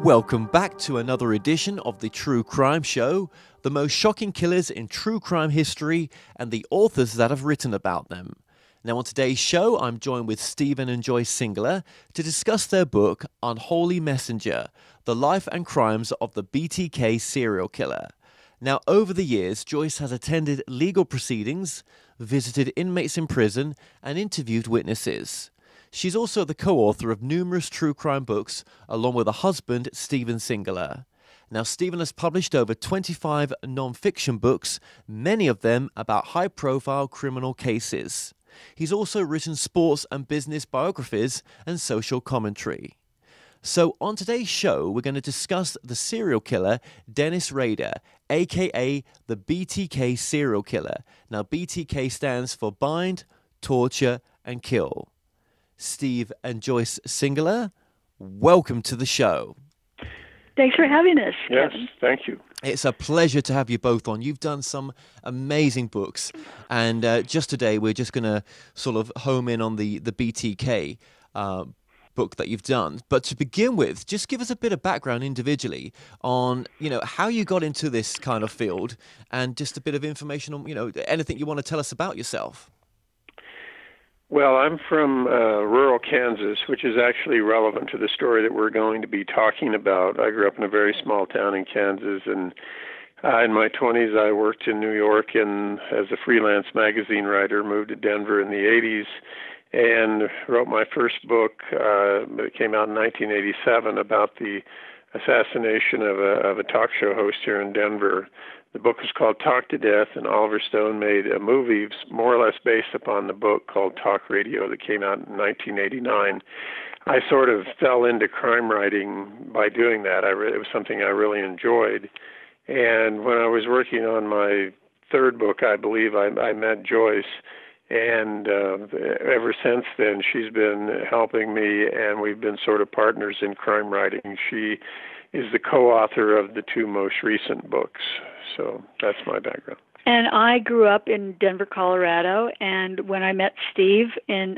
Welcome back to another edition of the True Crime Show, the most shocking killers in true crime history and the authors that have written about them. Now on today's show, I'm joined with Stephen and Joyce Singler to discuss their book, Unholy Messenger, The Life and Crimes of the BTK Serial Killer. Now over the years, Joyce has attended legal proceedings, visited inmates in prison, and interviewed witnesses. She's also the co-author of numerous true crime books, along with her husband, Stephen Singler. Now, Stephen has published over 25 non-fiction books, many of them about high-profile criminal cases. He's also written sports and business biographies and social commentary. So, on today's show, we're going to discuss the serial killer, Dennis Rader, a.k.a. the BTK serial killer. Now, BTK stands for Bind, Torture, and Kill. Steve and Joyce Singler, welcome to the show. Thanks for having us, Yes, Kevin. thank you. It's a pleasure to have you both on. You've done some amazing books, and just today we're just going to sort of home in on the BTK book that you've done. But to begin with, just give us a bit of background individually on, how you got into this kind of field, and just a bit of information on, anything you want to tell us about yourself. Well, I'm from rural Kansas, which is actually relevant to the story that we're going to be talking about. I grew up in a very small town in Kansas, and in my 20s I worked in New York as a freelance magazine writer, moved to Denver in the 80s, and wrote my first book that came out in 1987 about the assassination of a talk show host here in Denver. The book is called Talk to Death, and Oliver Stone made a movie more or less based upon the book called Talk Radio that came out in 1989. I sort of fell into crime writing by doing that. It was something I really enjoyed. And when I was working on my third book, I believe, I met Joyce. And ever since then, she's been helping me, and we've been sort of partners in crime writing. She is the co-author of the two most recent books. So that's my background. And I grew up in Denver, Colorado, and when I met Steve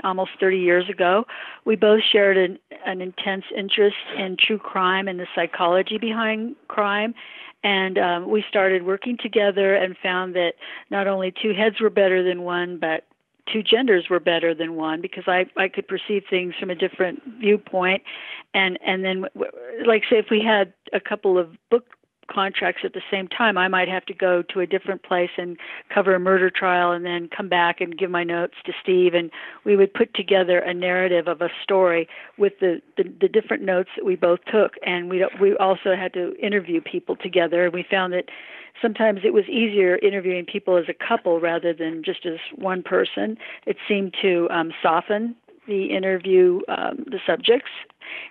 almost 30 years ago, we both shared an intense interest in true crime and the psychology behind crime. And we started working together and found that not only two heads were better than one, but two genders were better than one, because I could perceive things from a different viewpoint. And then, like, say, if we had a couple of book contracts at the same time, I might have to go to a different place and cover a murder trial and then come back and give my notes to Steve, and we would put together a narrative of a story with the different notes that we both took. And we also had to interview people together, and we found that sometimes it was easier interviewing people as a couple rather than just as one person. It seemed to soften the interview, the subjects,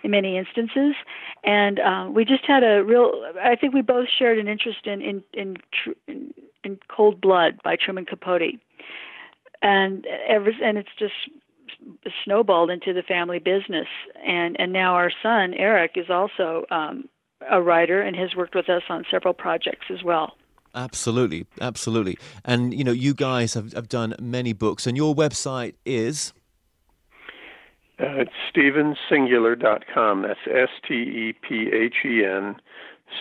in many instances, and we just had I think we both shared an interest in Cold Blood by Truman Capote, and it's just snowballed into the family business, and now our son Eric is also a writer and has worked with us on several projects as well. Absolutely, absolutely. And you guys have done many books, and your website is it's StephenSingular.com. That's STEPHEN.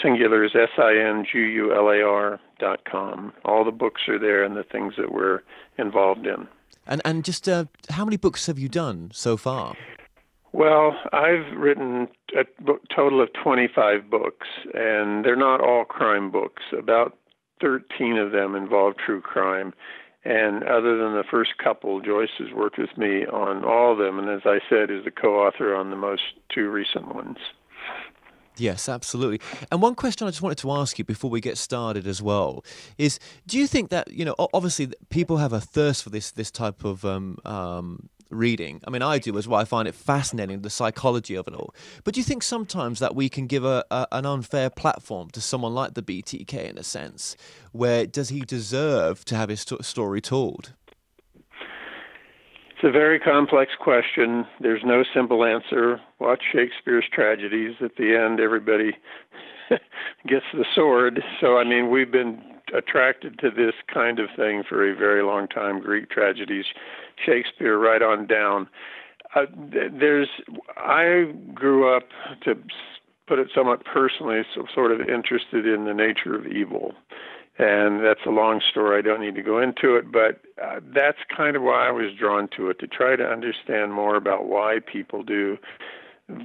Singular is SINGULAR.com. All the books are there and the things that we're involved in. And just how many books have you done so far? Well, I've written a total of 25 books, and they're not all crime books. About 13 of them involve true crime. And other than the first couple, Joyce has worked with me on all of them, and as I said, is the co-author on the most two recent ones. Yes, absolutely. And one question I just wanted to ask you before we get started as well is, do you think that, obviously people have a thirst for this type of reading? I mean, I do as well. I find it fascinating, the psychology of it all. But do you think sometimes that we can give an unfair platform to someone like the BTK in a sense, where does he deserve to have his story told? It's a very complex question. There's no simple answer. Watch Shakespeare's tragedies. At the end, everybody gets the sword. So, I mean, we've been attracted to this kind of thing for a very long time. Greek tragedies, Shakespeare, right on down. I grew up, to put it somewhat personally, sort of interested in the nature of evil. And that's a long story. I don't need to go into it, but that's kind of why I was drawn to it, to try to understand more about why people do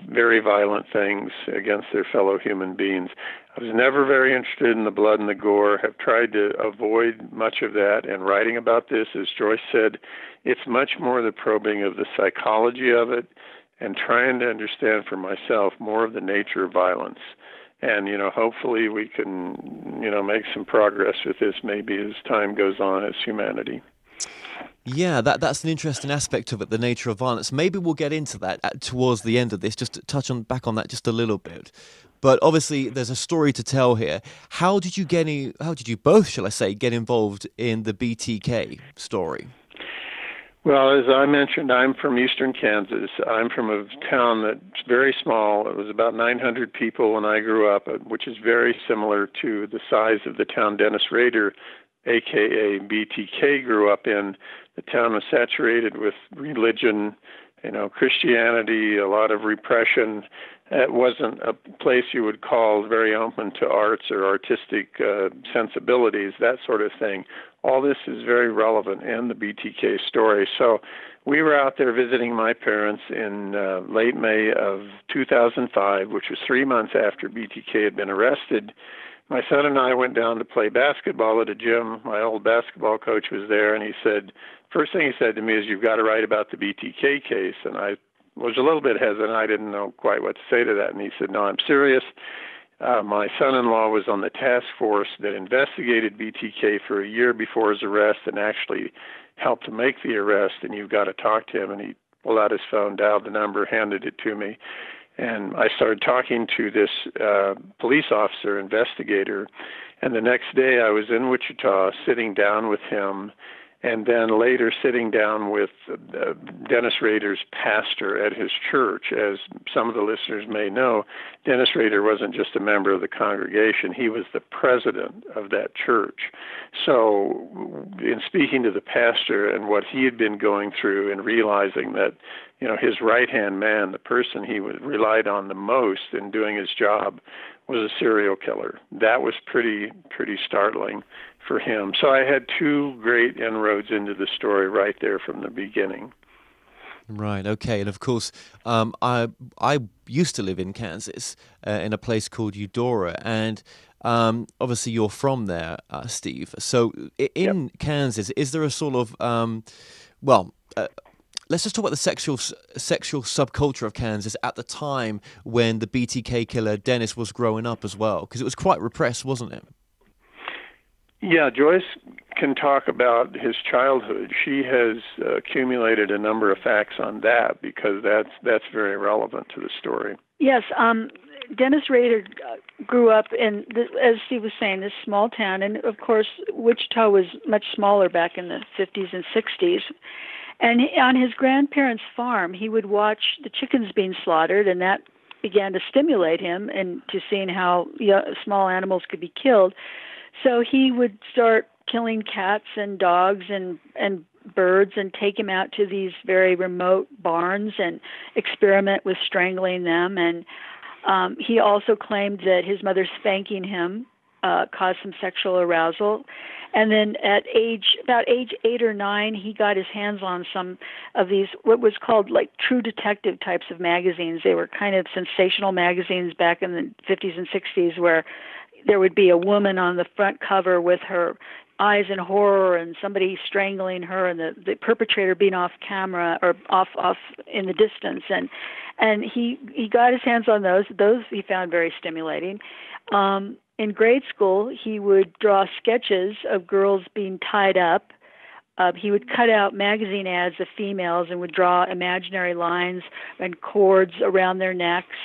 very violent things against their fellow human beings. I was never very interested in the blood and the gore, have tried to avoid much of that, and writing about this, as Joyce said, it's much more the probing of the psychology of it and trying to understand for myself more of the nature of violence. And, hopefully we can, make some progress with this maybe as time goes on as humanity. Yeah, that's an interesting aspect of it, the nature of violence. Maybe we'll get into that towards the end of this, just to touch back on that just a little bit. But obviously, there's a story to tell here. How did you both, shall I say, get involved in the BTK story? Well, as I mentioned, I'm from eastern Kansas. I'm from a town that's very small. It was about 900 people when I grew up, which is very similar to the size of the town Dennis Rader, a.k.a. BTK, grew up in. The town was saturated with religion, Christianity, a lot of repression. It wasn't a place you would call very open to arts or artistic sensibilities, that sort of thing. All this is very relevant in the BTK story. So we were out there visiting my parents in late May of 2005, which was 3 months after BTK had been arrested. My son and I went down to play basketball at a gym. My old basketball coach was there, and first thing he said to me is, "You've got to write about the BTK case." And I was a little bit hesitant. I didn't know quite what to say to that. And he said, "No, I'm serious. My son-in-law was on the task force that investigated BTK for a year before his arrest and actually helped to make the arrest, and you've got to talk to him." And he pulled out his phone, dialed the number, handed it to me. And I started talking to this police officer, investigator, and the next day I was in Wichita sitting down with him, and then later sitting down with Dennis Rader's pastor at his church. As some of the listeners may know, Dennis Rader wasn't just a member of the congregation, he was the president of that church. So in speaking to the pastor and what he had been going through and realizing that, his right-hand man, the person he relied on the most in doing his job, was a serial killer. That was pretty startling for him. So I had two great inroads into the story right there from the beginning. Right. Okay. And of course, I used to live in Kansas, in a place called Eudora, and obviously you're from there, Steve. So in Kansas, is there a sort of let's just talk about the sexual subculture of Kansas at the time when the BTK killer Dennis was growing up as well, because it was quite repressed, wasn't it? Yeah, Joyce can talk about his childhood. She has accumulated a number of facts on that because that's very relevant to the story. Yes, Dennis Rader grew up in, as Steve was saying, this small town, and of course Wichita was much smaller back in the 50s and 60s. And on his grandparents' farm, he would watch the chickens being slaughtered, and that began to stimulate him into seeing how small animals could be killed. So he would start killing cats and dogs and birds and take them out to these very remote barns and experiment with strangling them. And he also claimed that his mother spanking him caused some sexual arousal. And then at about age 8 or 9, he got his hands on some of these, what was called like true detective types of magazines. They were kind of sensational magazines back in the 50s and 60s where there would be a woman on the front cover with her eyes in horror and somebody strangling her and the perpetrator being off camera or off in the distance. And he got his hands on those. Those he found very stimulating. In grade school, he would draw sketches of girls being tied up. He would cut out magazine ads of females and would draw imaginary lines and cords around their necks.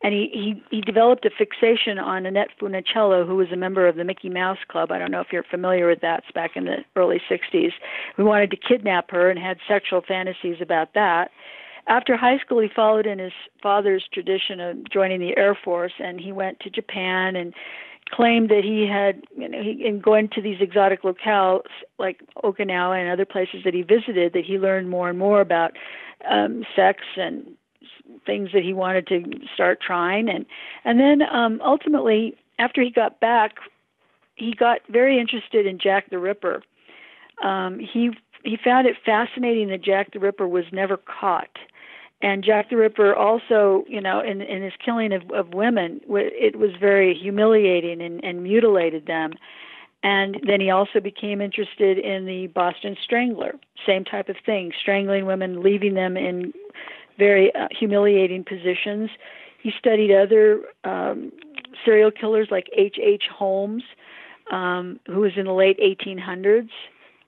And he developed a fixation on Annette Funicello, who was a member of the Mickey Mouse Club. I don't know if you're familiar with that. It's back in the early 60s. We wanted to kidnap her and had sexual fantasies about that. After high school, he followed in his father's tradition of joining the Air Force, and he went to Japan and claimed that he had, in going to these exotic locales like Okinawa and other places that he visited, that he learned more and more about sex and things that he wanted to start trying, and then ultimately, after he got back, he got very interested in Jack the Ripper. He found it fascinating that Jack the Ripper was never caught. And Jack the Ripper also, in his killing of women, it was very humiliating and mutilated them. And then he also became interested in the Boston Strangler, same type of thing, strangling women, leaving them in very humiliating positions. He studied other serial killers like H.H. Holmes, who was in the late 1800s,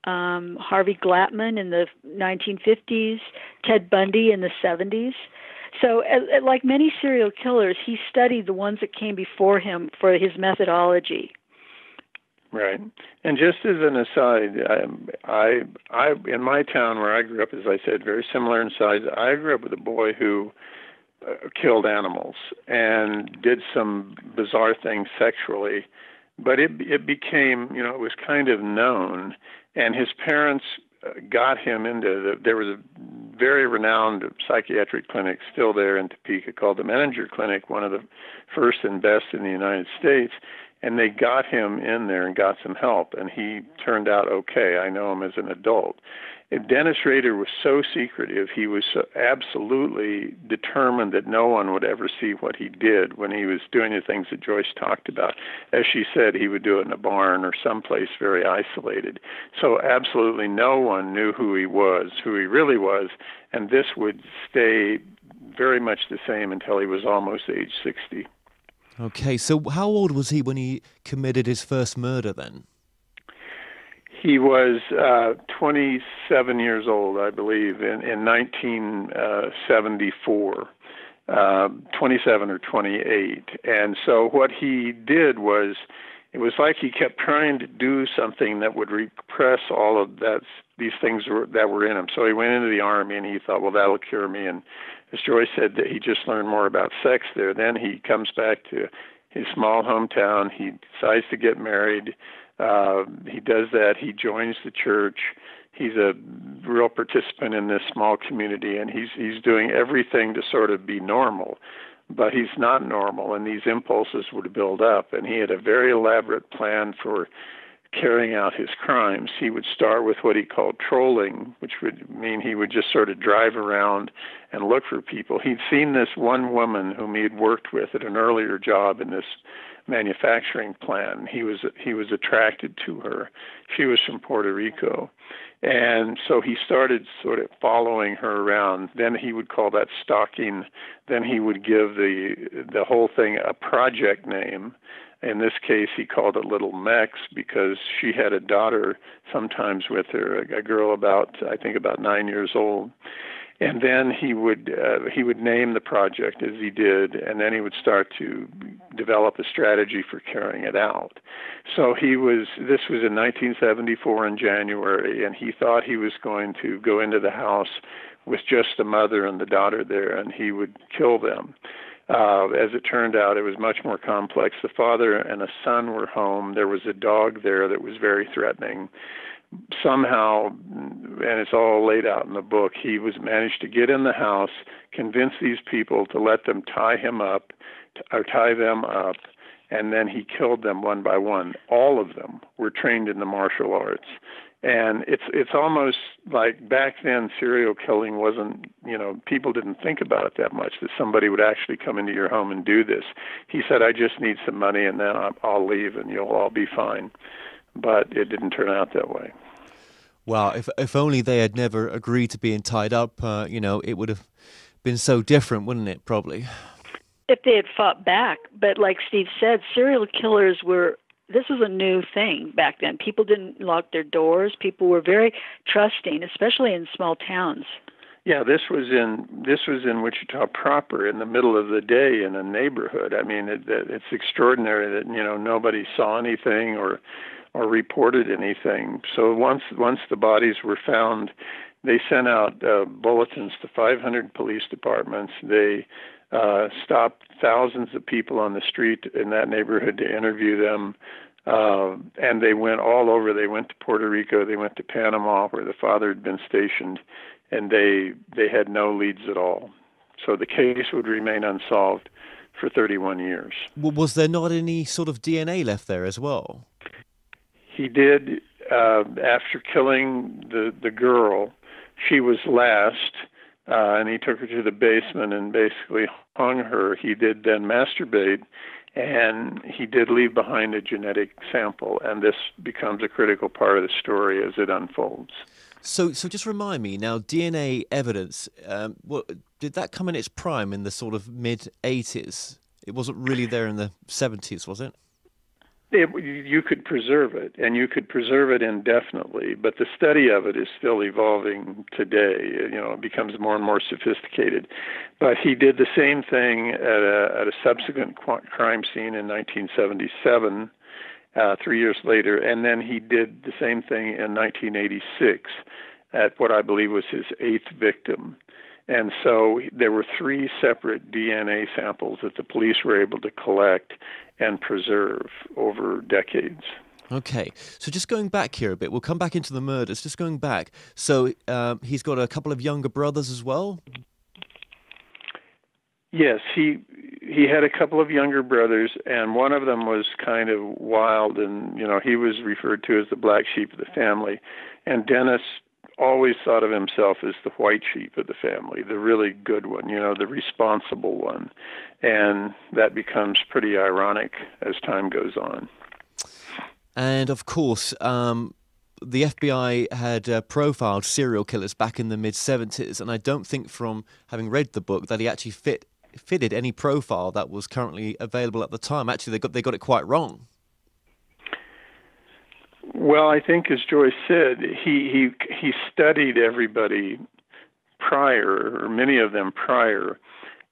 Harvey Glatman in the 1950s, Ted Bundy in the 70s. So, like many serial killers, he studied the ones that came before him for his methodology. Right. And just as an aside, I in my town where I grew up, as I said, very similar in size, I grew up with a boy who killed animals and did some bizarre things sexually, but it became, it was kind of known, and his parents got him into there was a very renowned psychiatric clinic still there in Topeka called the Menninger Clinic, one of the first and best in the United States. And they got him in there and got some help, and he turned out okay. I know him as an adult. And Dennis Rader was so secretive. He was so absolutely determined that no one would ever see what he did when he was doing the things that Joyce talked about. As she said, he would do it in a barn or someplace very isolated. So absolutely no one knew who he really was, and this would stay very much the same until he was almost age 60. Okay, so how old was he when he committed his first murder then? He was 27 years old, I believe, in 1974, 27 or 28. And so what he did was, it was like he kept trying to do something that would repress all of these things that were in him. So he went into the Army, and he thought, well, that'll cure me. And as Joyce said, that he just learned more about sex there. Then he comes back to his small hometown. He decides to get married. He does that. He joins the church. He's a real participant in this small community, and he's doing everything to sort of be normal. But he's not normal, and these impulses would build up. And he had a very elaborate plan for carrying out his crimes. He would start with what he called trolling, which would mean he would just sort of drive around and look for people. He'd seen this one woman whom he had worked with at an earlier job in this manufacturing plant. He was attracted to her. She was from Puerto Rico. And so he started sort of following her around. Then he would call that stalking. Then he would give the whole thing a project name. In this case, he called it Little Mex because she had a daughter sometimes with her, a girl about 9 years old. And then he would name the project as he did, and then he would start to develop a strategy for carrying it out. So this was in 1974 in January, and he thought he was going to go into the house with just the mother and the daughter there, and he would kill them. As it turned out, it was much more complex. The father and a son were home. There was a dog there that was very threatening. Somehow, and it's all laid out in the book, he managed to get in the house, convince these people to let them tie them up, and then he killed them one by one. All of them were trained in the martial arts. And it's almost like back then serial killing wasn't, people didn't think about it that much, that somebody would actually come into your home and do this. He said, I just need some money and then I'll leave and you'll all be fine. But it didn't turn out that way. Wow, if only they had never agreed to being tied up, it would have been so different, wouldn't it, probably? If they had fought back. But like Steve said, serial killers this was a new thing back then. People didn't lock their doors. People were very trusting, especially in small towns. Yeah, this was in Wichita proper, in the middle of the day in a neighborhood. I mean, it's extraordinary that nobody saw anything or reported anything. So once the bodies were found, they sent out bulletins to 500 police departments. They stopped thousands of people on the street in that neighborhood to interview them. And they went all over. They went to Puerto Rico. They went to Panama, where the father had been stationed, and they had no leads at all. So the case would remain unsolved for 31 years. Well, was there not any sort of DNA left there as well? He did, after killing the girl, she was last, and he took her to the basement and basically hung her. He did then masturbate, and he did leave behind a genetic sample, and this becomes a critical part of the story as it unfolds. So just remind me now, DNA evidence, did that come in its prime in the sort of mid-'80s? It wasn't really there in the 70s, was it? You could preserve it, and you could preserve it indefinitely, but the study of it is still evolving today. It becomes more and more sophisticated. But he did the same thing at a subsequent crime scene in 1977, 3 years later, and then he did the same thing in 1986 at what I believe was his 8th victim. And so there were 3 separate DNA samples that the police were able to collect and preserve over decades. Okay, so just going back here a bit, we'll come back into the murders, just going back. So he's got a couple of younger brothers as well? Yes, he had a couple of younger brothers, and one of them was kind of wild, and he was referred to as the black sheep of the family. And Dennis always thought of himself as the white sheep of the family, the really good one, the responsible one. And that becomes pretty ironic as time goes on. And of course, the FBI had profiled serial killers back in the mid-'70s, and I don't think from having read the book that he actually fitted any profile that was currently available at the time. Actually, they got it quite wrong. Well, I think, as Joyce said, he studied everybody prior, or many of them prior,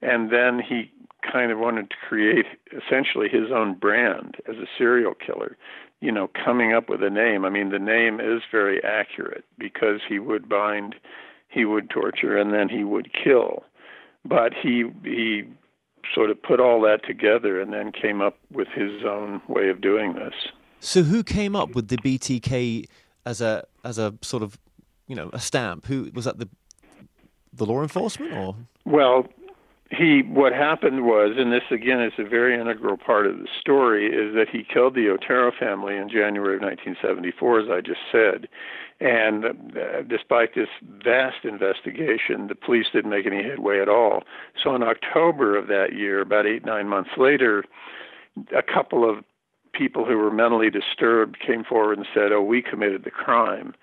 and then he kind of wanted to create essentially his own brand as a serial killer, coming up with a name. I mean, the name is very accurate because he would bind, he would torture, and then he would kill. But he sort of put all that together and then came up with his own way of doing this. So who came up with the BTK as a sort of, a stamp? Who was that, the law enforcement or? Well, what happened was, and this again is a very integral part of the story, is that he killed the Otero family in January of 1974, as I just said. And despite this vast investigation, the police didn't make any headway at all. So in October of that year, about 8-9 months later, a couple of people who were mentally disturbed came forward and said, "Oh, we committed the crime."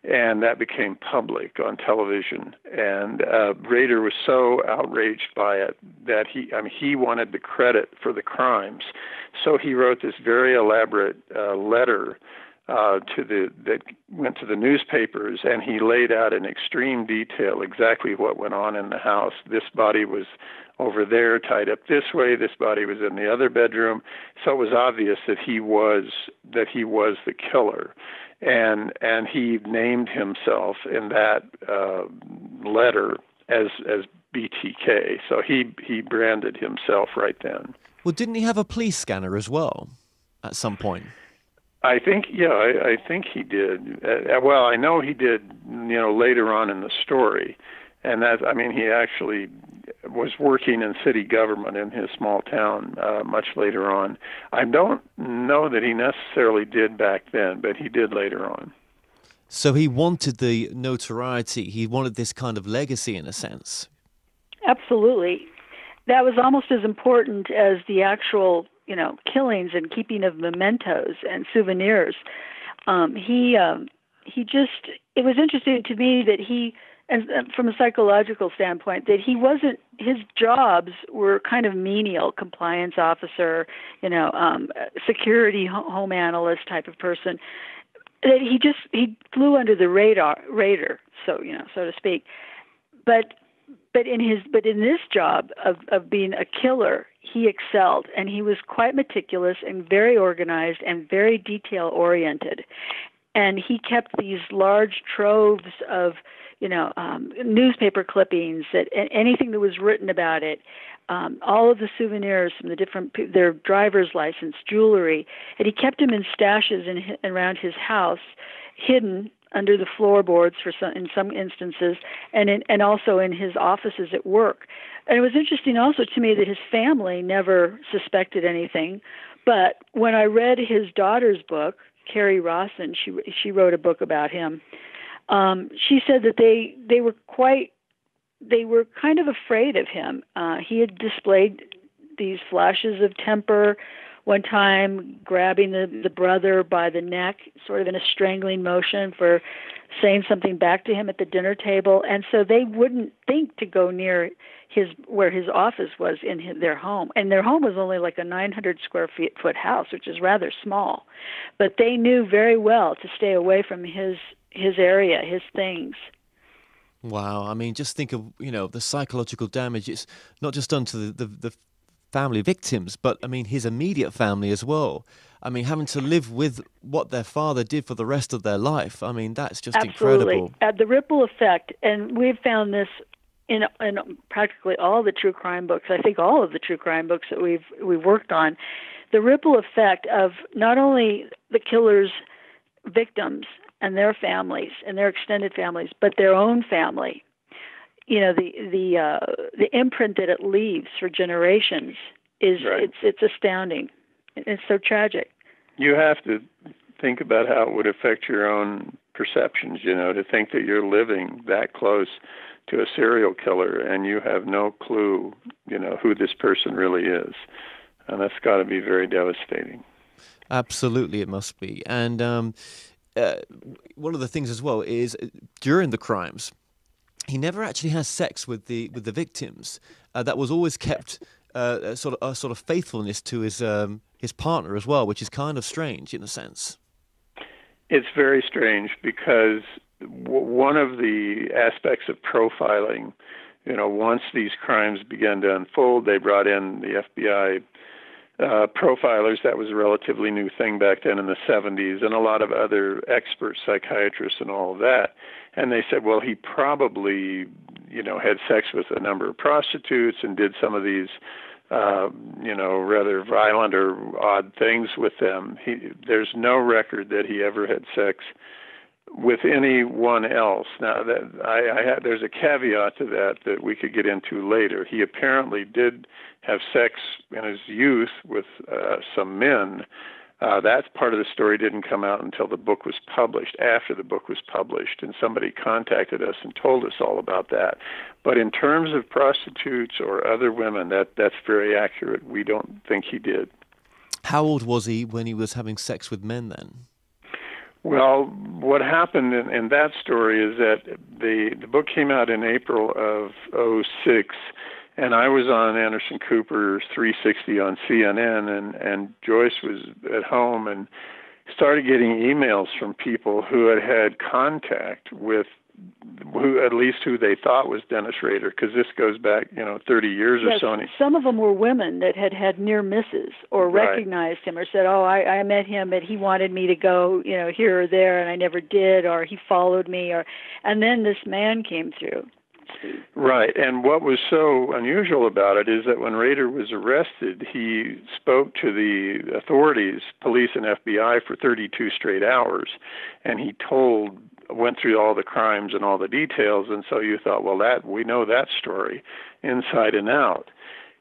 And that became public on television. And Rader was so outraged by it that he wanted the credit for the crimes. So he wrote this very elaborate letter that went to the newspapers, and he laid out in extreme detail exactly what went on in the house. This body was over there, tied up this way. This body was in the other bedroom. So it was obvious that he was the killer. And he named himself in that letter as BTK. So he branded himself right then. Well, didn't he have a police scanner as well at some point? I think he did. Well, I know he did, later on in the story. And he actually was working in city government in his small town much later on. I don't know that he necessarily did back then, but he did later on. So he wanted the notoriety. He wanted this kind of legacy in a sense. Absolutely. That was almost as important as the actual, killings and keeping of mementos and souvenirs. It was interesting to me that and from a psychological standpoint, that his jobs were kind of menial, compliance officer, security home analyst type of person. That he flew under the radar, so to speak. But in this job of being a killer, he excelled, and he was quite meticulous and very organized and very detail oriented. And he kept these large troves of newspaper clippings, anything that was written about it, all of the souvenirs from their driver's license, jewelry, and he kept them in stashes around his house, hidden under the floorboards in some instances, and also in his offices at work. And it was interesting also to me that his family never suspected anything. But when I read his daughter's book, Carrie Rawson, she wrote a book about him. She said that they were kind of afraid of him. He had displayed these flashes of temper. One time, grabbing the brother by the neck, sort of in a strangling motion for saying something back to him at the dinner table, and so they wouldn't think to go near where his office was in their home. And their home was only like a 900 square foot house, which is rather small, but they knew very well to stay away from his area, his things. Wow, I mean, just think of the psychological damage. It's not just done to the family victims, but I mean his immediate family as well. I mean, having to live with what their father did for the rest of their life. I mean, that's just incredible. The ripple effect, and we've found this in practically all the true crime books. I think all of the true crime books that we've worked on. The ripple effect of not only the killer's victims and their families and their extended families, but their own family. The imprint that it leaves for generations is right. It's astounding. It's so tragic. You have to think about how it would affect your own perceptions, to think that you're living that close to a serial killer and you have no clue, who this person really is. And that's got to be very devastating. Absolutely, it must be. And one of the things as well is during the crimes, he never actually has sex with the victims. That was always kept sort of faithfulness to his partner as well, which is kind of strange in a sense. It's very strange because one of the aspects of profiling, once these crimes began to unfold, they brought in the FBI profilers. That was a relatively new thing back then in the 70s, and a lot of other experts, psychiatrists, and all of that. And they said, well, he probably, had sex with a number of prostitutes and did some of these, rather violent or odd things with them. There's no record that he ever had sex with anyone else. Now, there's a caveat to that we could get into later. He apparently did have sex in his youth with some men. That part of the story didn't come out until the book was published, after the book was published, and somebody contacted us and told us all about that. But in terms of prostitutes or other women, that's very accurate. We don't think he did. How old was he when he was having sex with men then? Well, what happened in that story is that the book came out in April of '06, and I was on Anderson Cooper's 360 on CNN, and Joyce was at home and started getting emails from people who had contact with who they thought was Dennis Rader, because this goes back, 30 years or so. Some of them were women that had near misses or right. recognized him or said, I met him, but he wanted me to go, here or there, and I never did, or he followed me, and then this man came through. Right, and what was so unusual about it is that when Rader was arrested, he spoke to the authorities, police and FBI, for 32 straight hours, and he went through all the crimes and all the details, and so you thought, well, we know that story inside and out.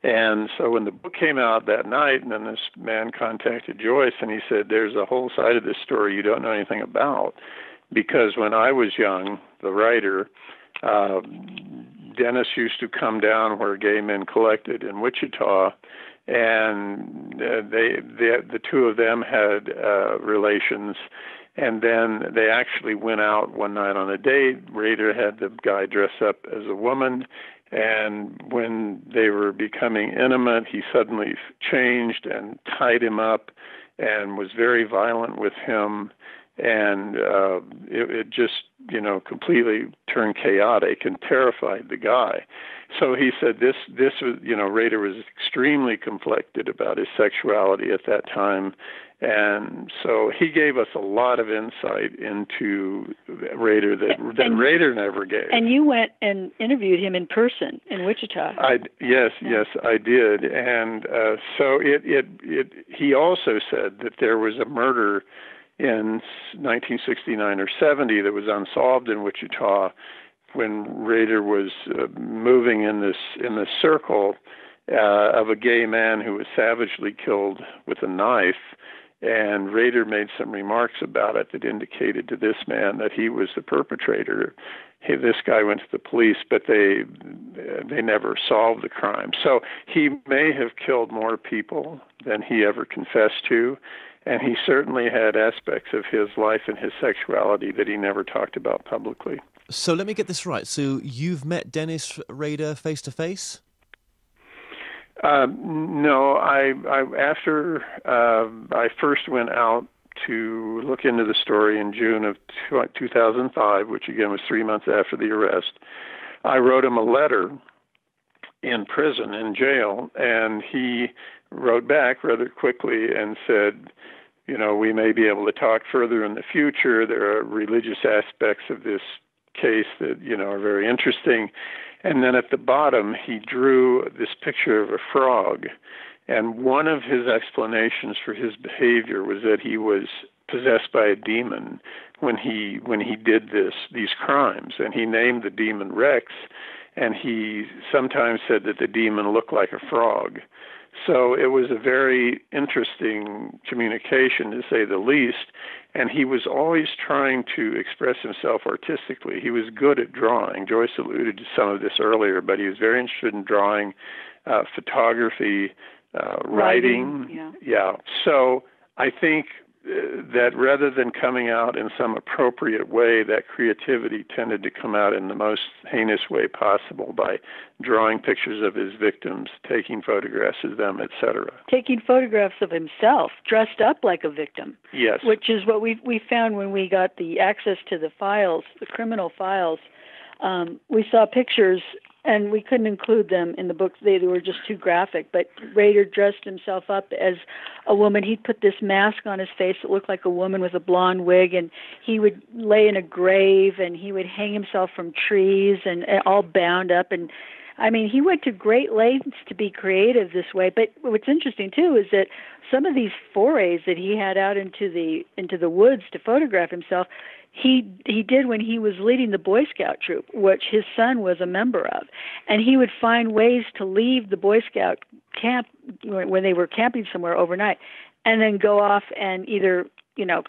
And so when the book came out that night, and then this man contacted Joyce, and he said, there's a whole side of this story you don't know anything about, because when I was young, the writer, Dennis used to come down where gay men collected in Wichita, and the two of them had relations. And then they actually went out one night on a date. Rader had the guy dress up as a woman, and when they were becoming intimate, he suddenly changed and tied him up and was very violent with him. And it just, completely turned chaotic and terrified the guy. So he said this was, Rader was extremely conflicted about his sexuality at that time. And so he gave us a lot of insight into Rader that Rader never gave. And you went and interviewed him in person in Wichita. Yes, I did. And so he also said that there was a murder in 1969 or 70 that was unsolved in Wichita when Rader was moving in this circle of a gay man who was savagely killed with a knife. And Rader made some remarks about it that indicated to this man that he was the perpetrator. This guy went to the police, but they never solved the crime. So he may have killed more people than he ever confessed to, and he certainly had aspects of his life and his sexuality that he never talked about publicly. So let me get this right. So you've met Dennis Rader face to face? No, after I first went out to look into the story in June of 2005, which again was 3 months after the arrest, I wrote him a letter in prison, in jail, and he wrote back rather quickly and said, we may be able to talk further in the future. There are religious aspects of this case that, are very interesting. And then at the bottom, he drew this picture of a frog. And one of his explanations for his behavior was that he was possessed by a demon when he did these crimes. And he named the demon Rex, and he sometimes said that the demon looked like a frog. So it was a very interesting communication, to say the least, and he was always trying to express himself artistically. He was good at drawing. Joyce alluded to some of this earlier, but he was very interested in drawing, photography, writing. Yeah. So I think that rather than coming out in some appropriate way, that creativity tended to come out in the most heinous way possible by drawing pictures of his victims, taking photographs of them, etc. Taking photographs of himself, dressed up like a victim. Yes. Which is what we found when we got the access to the files, the criminal files. We saw pictures, and we couldn't include them in the book. They were just too graphic. But Rader dressed himself up as a woman. He'd put this mask on his face that looked like a woman with a blonde wig, and he would lay in a grave, and he would hang himself from trees, and all bound up. And I mean, he went to great lengths to be creative this way. But what's interesting too is that some of these forays that he had out into the woods to photograph himself, he did when he was leading the Boy Scout troop, which his son was a member of. And he would find ways to leave the Boy Scout camp when they were camping somewhere overnight, and then go off and either,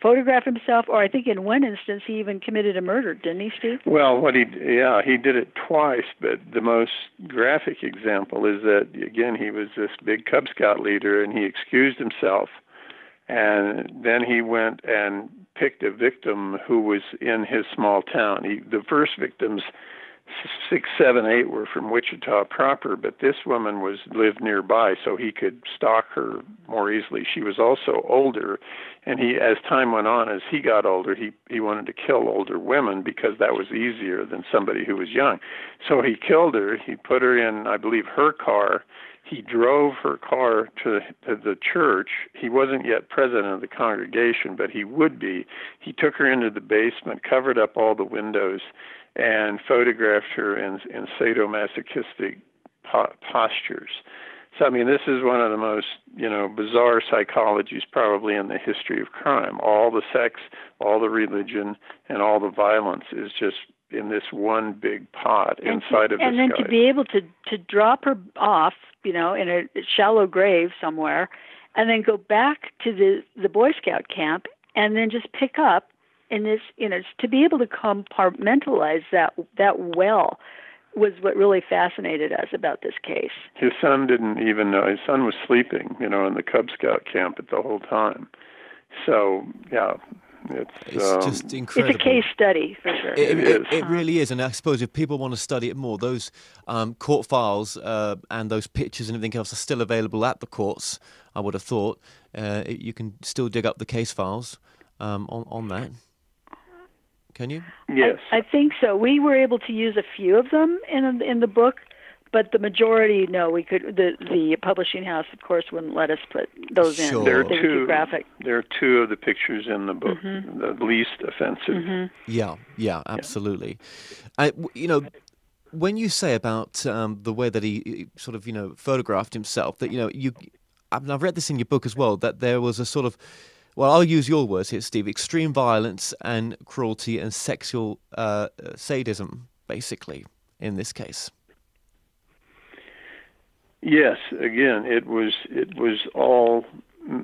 photograph himself, or I think in one instance he even committed a murder, didn't he, Steve? Well, he did it twice, but the most graphic example is that, again, he was this big Cub Scout leader, and he excused himself, and then he went and picked a victim who was in his small town. The first victims, 6, 7, 8, were from Wichita proper, but this woman lived nearby, so he could stalk her more easily. She was also older, and as time went on, as he got older, he wanted to kill older women because that was easier than somebody who was young. So he killed her. He put her in, I believe, her car. He drove her car to the church. He wasn't yet president of the congregation, but he would be. He took her into the basement, covered up all the windows, and photographed her in sadomasochistic postures. So, I mean, this is one of the most, bizarre psychologies probably in the history of crime. All the sex, all the religion, and all the violence is just in this one big pot inside of this guy. And then to be able to drop her off, in a shallow grave somewhere, and then go back to the Boy Scout camp, and then just pick up in this, to be able to compartmentalize that well was what really fascinated us about this case. His son didn't even know. His son was sleeping, in the Cub Scout camp at the whole time. So, yeah. It's just incredible. It's a case study, for sure. It really is, and I suppose if people want to study it more, those court files and those pictures and everything else are still available at the courts, I would have thought. You can still dig up the case files on that. Can you? Yes. I think so. We were able to use a few of them in the book, but the majority, no, we could. The publishing house, of course, wouldn't let us put those in. Sure. There are They were too graphic. There are 2 of the pictures in the book, the least offensive. Mm-hmm. Yeah, absolutely. When you say about the way that he sort of, photographed himself, that, I've read this in your book as well, that there was a sort of Well, I'll use your words here, Steve. Extreme violence and cruelty and sexual sadism, basically, in this case. Yes, again, it was all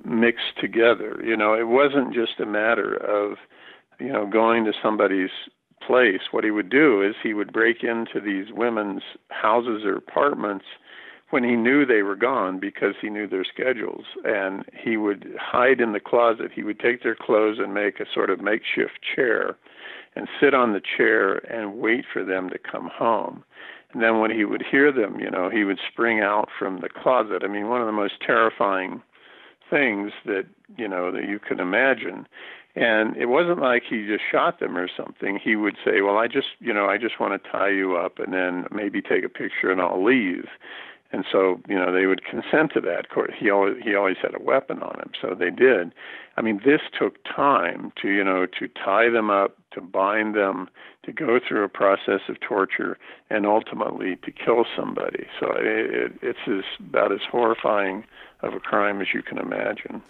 mixed together. It wasn't just a matter of, going to somebody's place. What he would do is he would break into these women's houses or apartments when he knew they were gone, because he knew their schedules, and he would hide in the closet. He would take their clothes and make a sort of makeshift chair and sit on the chair and wait for them to come home. And then when he would hear them, he would spring out from the closet. I mean, one of the most terrifying things that you can imagine. And it wasn't like he just shot them or something. He would say, well, I just want to tie you up and then maybe take a picture and I'll leave. And so, they would consent to that. Of course, he always had a weapon on him, so they did. I mean, this took time to tie them up, to bind them, to go through a process of torture, and ultimately to kill somebody. So it's about as horrifying of a crime as you can imagine.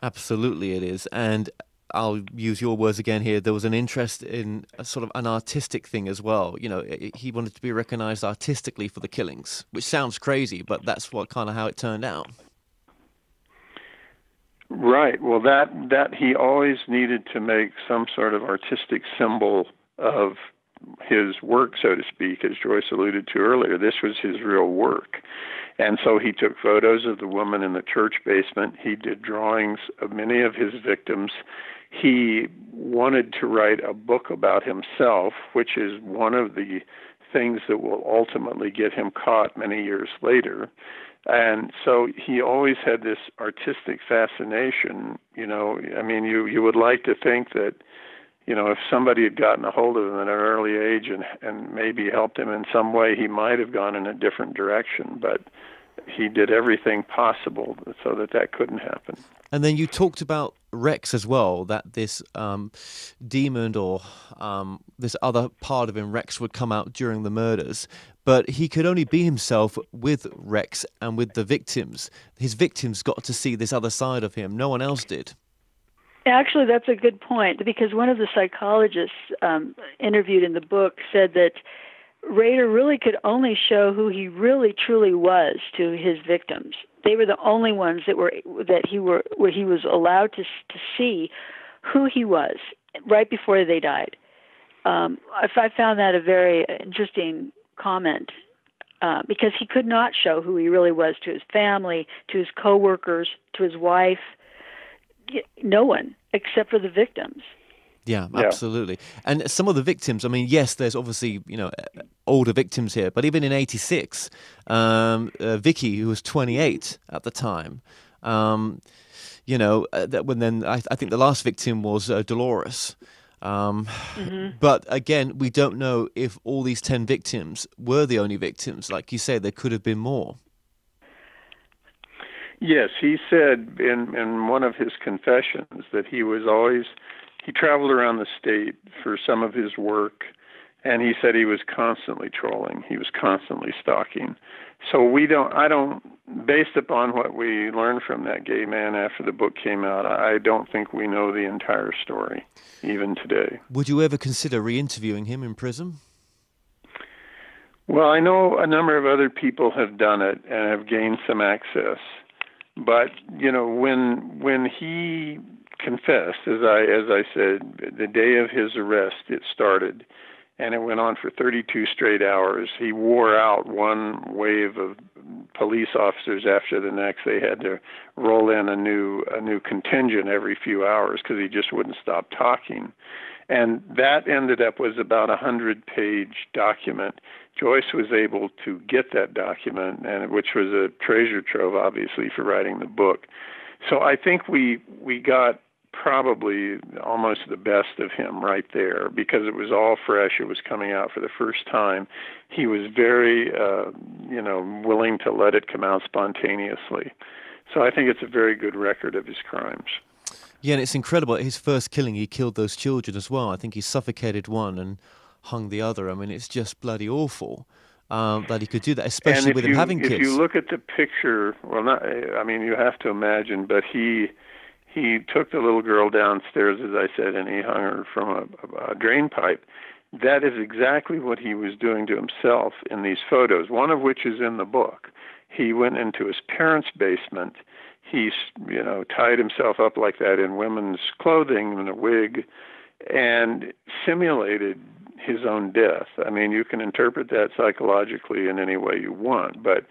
Absolutely it is. And I'll use your words again here. There was an interest in a sort of an artistic thing as well. He wanted to be recognized artistically for the killings, which sounds crazy, but that's kind of how it turned out. Right. Well, that he always needed to make some sort of artistic symbol of his work, so to speak, as Joyce alluded to earlier. This was his real work. And so he took photos of the woman in the church basement. He did drawings of many of his victims. He wanted to write a book about himself, which is one of the things that will ultimately get him caught many years later. And so he always had this artistic fascination. I mean, you would like to think that, if somebody had gotten a hold of him at an early age and maybe helped him in some way, he might have gone in a different direction. But he did everything possible so that couldn't happen. And then you talked about Rex as well, that this demon or this other part of him, Rex, would come out during the murders. But he could only be himself with Rex and with the victims. His victims got to see this other side of him. No one else did. Actually, that's a good point, because one of the psychologists interviewed in the book said that Rader really could only show who he really truly was to his victims. They were the only ones where he was allowed to see who he was right before they died. I found that a very interesting comment, because he could not show who he really was to his family, to his coworkers, to his wife. No one except for the victims. Yeah, absolutely. And some of the victims, I mean, yes, there's obviously, older victims here, but even in 86, Vicky, who was 28 at the time, I think the last victim was Dolores. But again, we don't know if all these 10 victims were the only victims. Like you say, there could have been more. Yes, he said in one of his confessions that he traveled around the state for some of his work, and he said he was constantly trolling. He was constantly stalking. So based upon what we learned from that gay man after the book came out, I don't think we know the entire story, even today. Would you ever consider re-interviewing him in prison? Well, I know a number of other people have done it and have gained some access. But, when he confessed, as I said, the day of his arrest, it started, and it went on for 32 straight hours. He wore out one wave of police officers after the next. They had to roll in a new contingent every few hours because he just wouldn't stop talking. And that ended up was about a 100-page document. Joyce was able to get that document, and which was a treasure trove, obviously, for writing the book. So I think we got probably almost the best of him right there, because it was all fresh. It was coming out for the first time. He was very, willing to let it come out spontaneously. So I think it's a very good record of his crimes. Yeah, and it's incredible. His first killing, he killed those children as well. I think he suffocated one and hung the other. I mean, it's just bloody awful that he could do that, especially with him having kids. If you look at the picture, you have to imagine, but he he took the little girl downstairs, as I said, and he hung her from a drain pipe. That is exactly what he was doing to himself in these photos, one of which is in the book. He went into his parents' basement. He, tied himself up like that in women's clothing and a wig and simulated his own death. I mean, you can interpret that psychologically in any way you want, but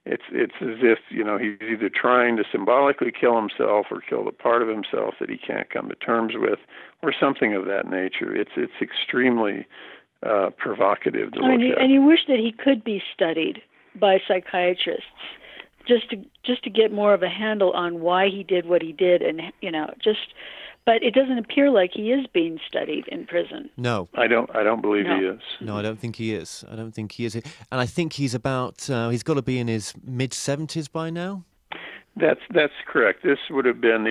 it's as if, he's either trying to symbolically kill himself or kill the part of himself that he can't come to terms with, or something of that nature. It's extremely provocative to look at. And you wish that he could be studied by psychiatrists just to get more of a handle on why he did what he did, and but it doesn't appear like he is being studied in prison. No, I don't believe he is. No, I don't think he is. And I think he's about he's got to be in his mid-70s by now. That's correct. The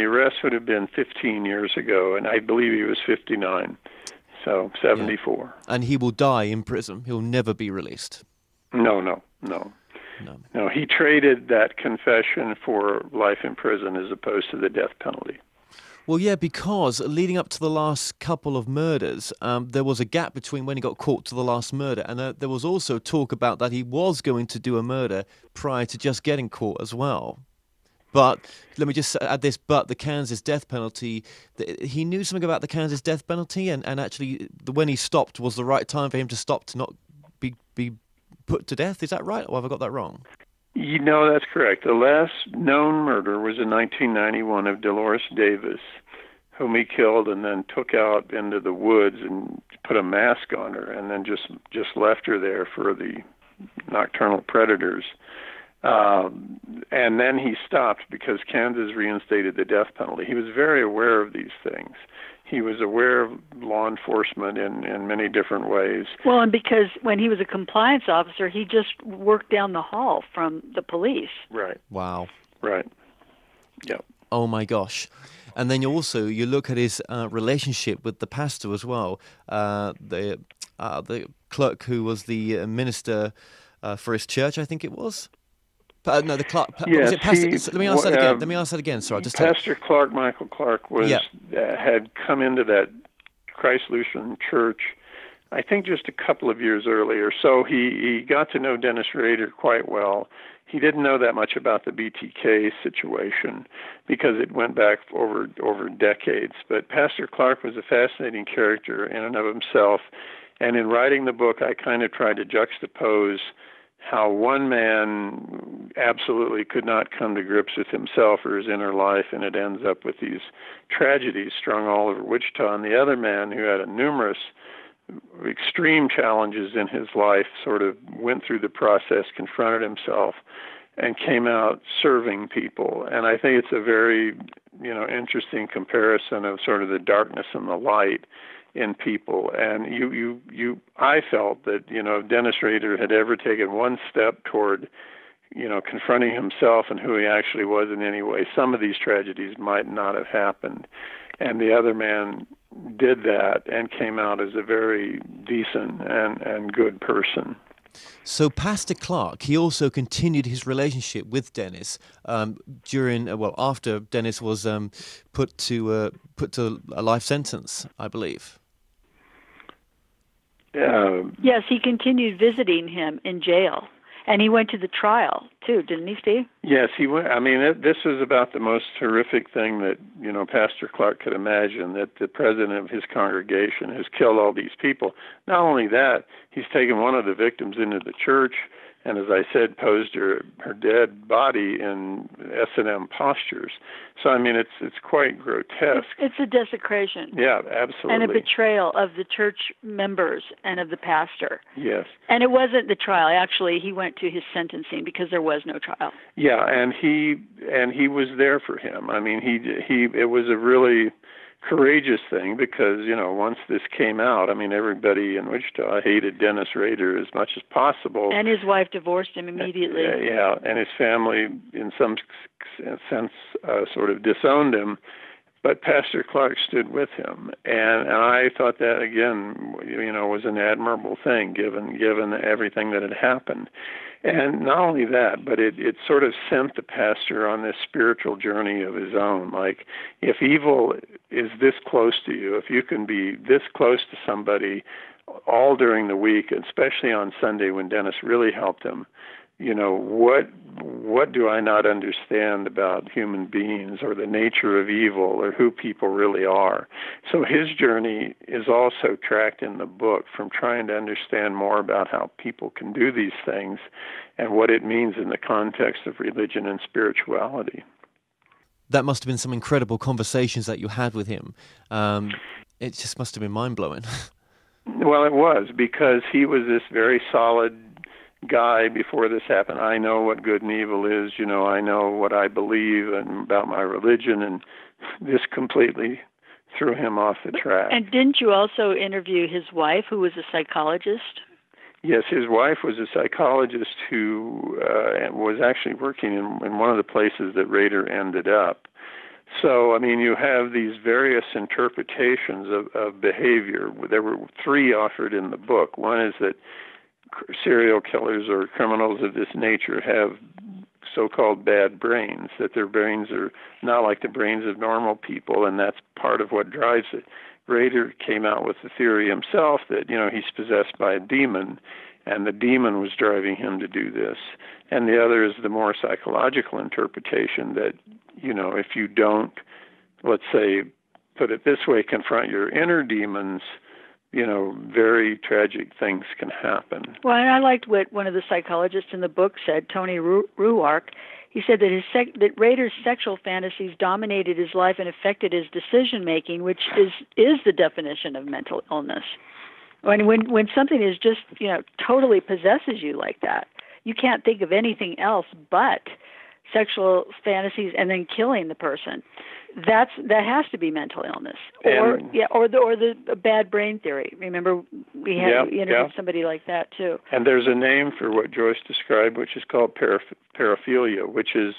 arrest would have been 15 years ago, and I believe he was 59, so 74. Yeah. And he will die in prison. He'll never be released. No. He traded that confession for life in prison as opposed to the death penalty. Well, yeah, because leading up to the last couple of murders, there was a gap between when he got caught to the last murder, and there was also talk about that he was going to do a murder prior to just getting caught as well. But let me just add this, but the Kansas death penalty, he knew something about the Kansas death penalty, and actually when he stopped was the right time for him to stop, to not be put to death. Is that right, or have I got that wrong? No, that's correct. The last known murder was in 1991 of Dolores Davis, whom he killed and then took out into the woods and put a mask on her, and then just left her there for the nocturnal predators. And then he stopped because Kansas reinstated the death penalty. He was very aware of these things. He was aware of law enforcement in many different ways. Well, and because when he was a compliance officer, he just worked down the hall from the police. Right. Wow. Right. Yep. Oh my gosh. And then you look at his relationship with the pastor as well, the clerk who was the minister for his church, I think it was. No, the Clark. Yes, was it Pastor? Let me ask that again. Let me ask that again. Sorry, Pastor Clark, Michael Clark, had come into that Christ Lutheran Church, I think, just a couple of years earlier. So he got to know Dennis Rader quite well. He didn't know that much about the BTK situation because it went back over decades. But Pastor Clark was a fascinating character in and of himself. And in writing the book, I kind of tried to juxtapose how one man absolutely could not come to grips with himself or his inner life, and it ends up with these tragedies strung all over Wichita, and the other man who had numerous extreme challenges in his life sort of went through the process, confronted himself, and came out serving people. And I think it's a very, interesting comparison of sort of the darkness and the light in people. And I felt that, if Dennis Rader had ever taken one step toward, confronting himself and who he actually was in any way, some of these tragedies might not have happened. And the other man did that and came out as a very decent and good person. So Pastor Clark, he also continued his relationship with Dennis after Dennis was put to a life sentence, I believe. Yes, he continued visiting him in jail, and he went to the trial too, didn't he, Steve? Yes, he went. I mean, this is about the most horrific thing that Pastor Clark could imagine. That the president of his congregation has killed all these people. Not only that, he's taken one of the victims into the church, and as I said, posed her dead body in S&M postures. So I mean, it's quite grotesque. It's a desecration. Yeah, absolutely. And a betrayal of the church members and of the pastor. Yes. And it wasn't the trial. Actually, he went to his sentencing because there was no trial. Yeah, and he was there for him. I mean, it was a really courageous thing because, once this came out, I mean, everybody in Wichita hated Dennis Rader as much as possible. And his wife divorced him immediately. Yeah, and his family, in some sense, sort of disowned him. But Pastor Clark stood with him, and I thought that, again, was an admirable thing, given everything that had happened. And not only that, but it sort of sent the pastor on this spiritual journey of his own. Like, if evil is this close to you, if you can be this close to somebody all during the week, especially on Sunday when Dennis really helped him, what do I not understand about human beings or the nature of evil or who people really are? So his journey is also tracked in the book, from trying to understand more about how people can do these things and what it means in the context of religion and spirituality. That must have been some incredible conversations that you had with him. It just must have been mind-blowing. Well, it was, because he was this very solid guy before this happened. I know what good and evil is, I know what I believe and about my religion, and this completely threw him off the track. And didn't you also interview his wife, who was a psychologist? Yes, his wife was a psychologist who was actually working in one of the places that Rader ended up. So, I mean, you have these various interpretations of behavior. There were three offered in the book. One is that serial killers or criminals of this nature have so-called bad brains, that their brains are not like the brains of normal people, and that's part of what drives it. Rader came out with the theory himself that, he's possessed by a demon, and the demon was driving him to do this. And the other is the more psychological interpretation that, if you don't, let's say, put it this way, confront your inner demons, very tragic things can happen. Well, and I liked what one of the psychologists in the book said, Tony Ruark. He said that that Rader's sexual fantasies dominated his life and affected his decision-making, which is the definition of mental illness. When something is just, totally possesses you like that, you can't think of anything else but sexual fantasies and then killing the person. That has to be mental illness, or the bad brain theory. Remember, we interviewed somebody like that too. And there's a name for what Joyce described, which is called paraphilia, which is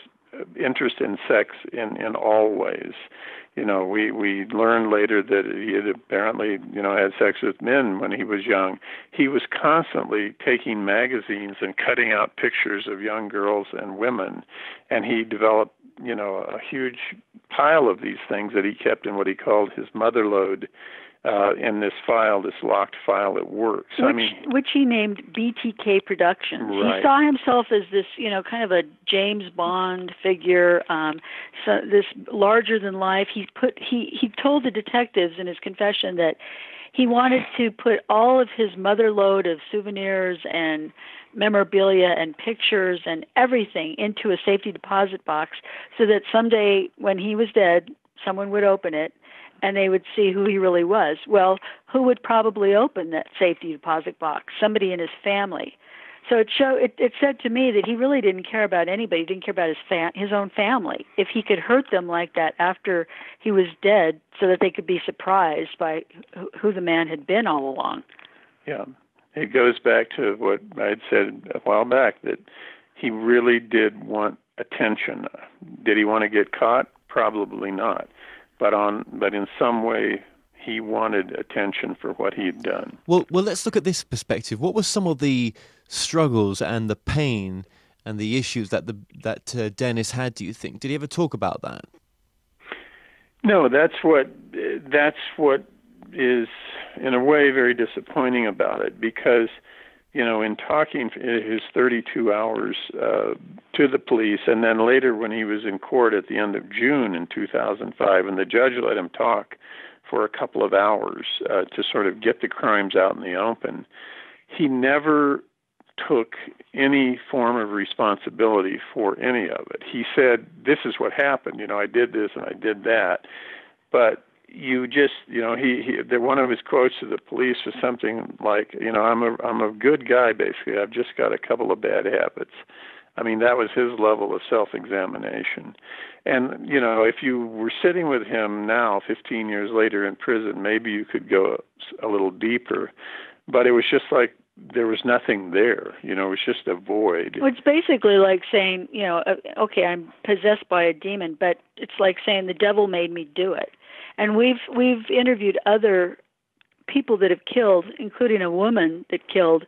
interest in sex in all ways. We learned later that he had apparently, had sex with men when he was young. He was constantly taking magazines and cutting out pictures of young girls and women, and he developed, a huge pile of these things that he kept in what he called his mother lode in this file, this locked file at work. So, which he named BTK Productions. Right. He saw himself as this, kind of a James Bond figure, so this larger than life. He told the detectives in his confession that he wanted to put all of his mother lode of souvenirs and memorabilia and pictures and everything into a safety deposit box so that someday when he was dead, someone would open it and they would see who he really was. Well, who would probably open that safety deposit box? Somebody in his family. So it said to me that he really didn't care about anybody. He didn't care about his own family. If he could hurt them like that after he was dead so that they could be surprised by who the man had been all along. Yeah. It goes back to what I had said a while back, that he really did want attention. Did he want to get caught? Probably not. But in some way, he wanted attention for what he had done. Well, let's look at this perspective. What were some of the struggles and the pain and the issues that Dennis had, do you think? Did he ever talk about that? No, that's what is, in a way, very disappointing about it, because, in talking his 32 hours to the police, and then later when he was in court at the end of June in 2005, and the judge let him talk for a couple of hours to sort of get the crimes out in the open, he never took any form of responsibility for any of it. He said, this is what happened, I did this and I did that, but one of his quotes to the police was something like, I'm a good guy, basically. I've just got a couple of bad habits. I mean, that was his level of self-examination. And, if you were sitting with him now, 15 years later in prison, maybe you could go a little deeper. But it was just like there was nothing there. It was just a void. Well, it's basically like saying, okay, I'm possessed by a demon, but it's like saying the devil made me do it. And we've interviewed other people that have killed, including a woman that killed,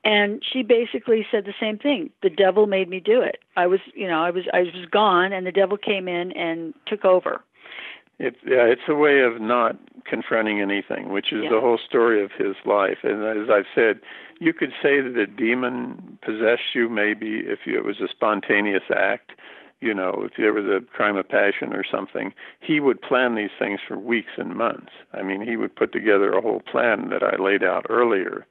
And she basically said the same thing. The devil made me do it. I was gone, and the devil came in and took over. It's a way of not confronting anything, which is the whole story of his life. And as I've said, you could say that a demon possessed you maybe if it was a spontaneous act, if there was a crime of passion or something. He would plan these things for weeks and months. I mean, he would put together a whole plan that I laid out earlier.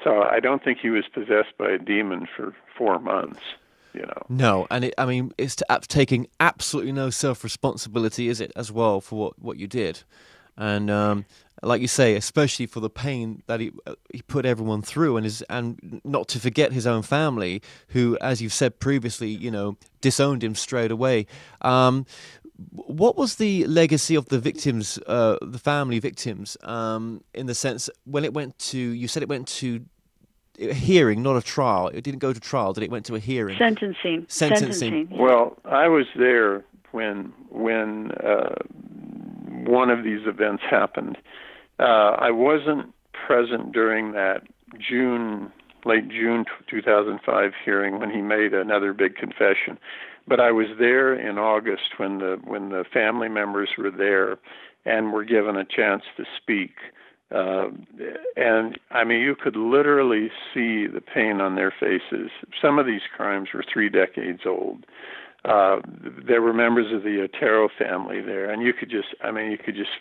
So I don't think he was possessed by a demon for 4 months. No, and it's taking absolutely no self-responsibility, is it, as well, for what you did, and like you say, especially for the pain that he put everyone through, and not to forget his own family, who, as you've said previously, disowned him straight away. What was the legacy of the victims, the family victims, in the sense when it went to? You said it went to a hearing, not a trial. It didn't go to trial, did it? Went to a hearing. Sentencing. Well, I was there when one of these events happened. I wasn't present during that late June 2005 hearing when he made another big confession, but I was there in August when the family members were there and were given a chance to speak. And I mean, you could literally see the pain on their faces. Some of these crimes were 3 decades old. There were members of the Otero family there, and you could just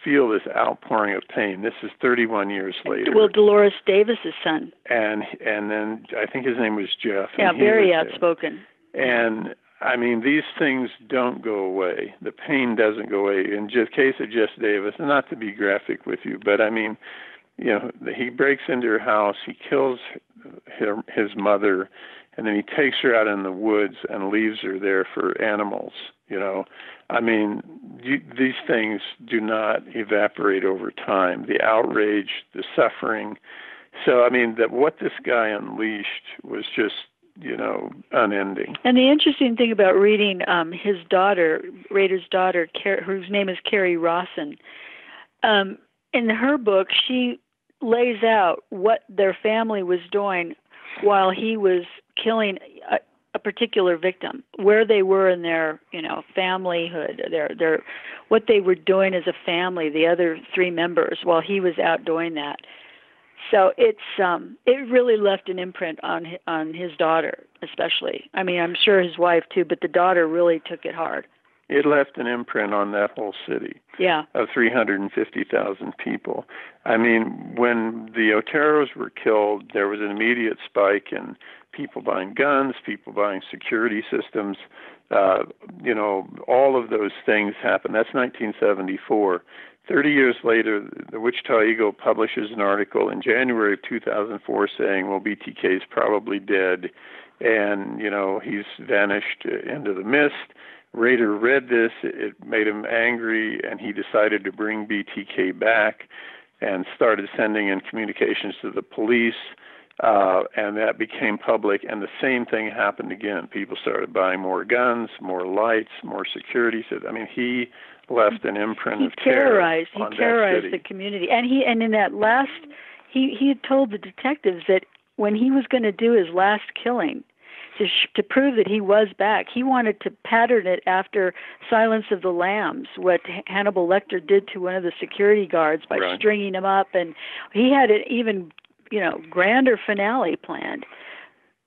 feel this outpouring of pain. This is 31 years later. Well, Dolores Davis's son. And then I think his name was Jeff. Yeah, very outspoken. And I mean, these things don't go away. The pain doesn't go away. In the case of Jeff Davis, and not to be graphic with you, but I mean, he breaks into her house, he kills his mother, and then he takes her out in the woods and leaves her there for animals. I mean, these things do not evaporate over time. The outrage, the suffering. So, I mean, what this guy unleashed was just, unending. And the interesting thing about reading his daughter, Rader's daughter, whose name is Carrie Rawson, in her book, she lays out what their family was doing while he was killing a particular victim, where they were in their, familyhood, their what they were doing as a family, the other 3 members, while he was out doing that. So it really left an imprint on his daughter, especially. I mean, I'm sure his wife too, but the daughter really took it hard. It left an imprint on that whole city. Yeah. Of 350,000 people. I mean, when the Oteros were killed, there was an immediate spike in people buying guns, people buying security systems. All of those things happened. That's 1974. 30 years later, the Wichita Eagle publishes an article in January of 2004 saying, well, BTK is probably dead, and, he's vanished into the mist. Rader read this, it made him angry, and he decided to bring BTK back and started sending in communications to the police, and that became public, and the same thing happened again. People started buying more guns, more lights, more security. I mean, he left an imprint of terror on that city. He terrorized the community. And in that last, he had told the detectives that when he was going to do his last killing, to prove that he was back, he wanted to pattern it after Silence of the Lambs, what Hannibal Lecter did to one of the security guards by stringing him up, and he had an even, grander finale planned.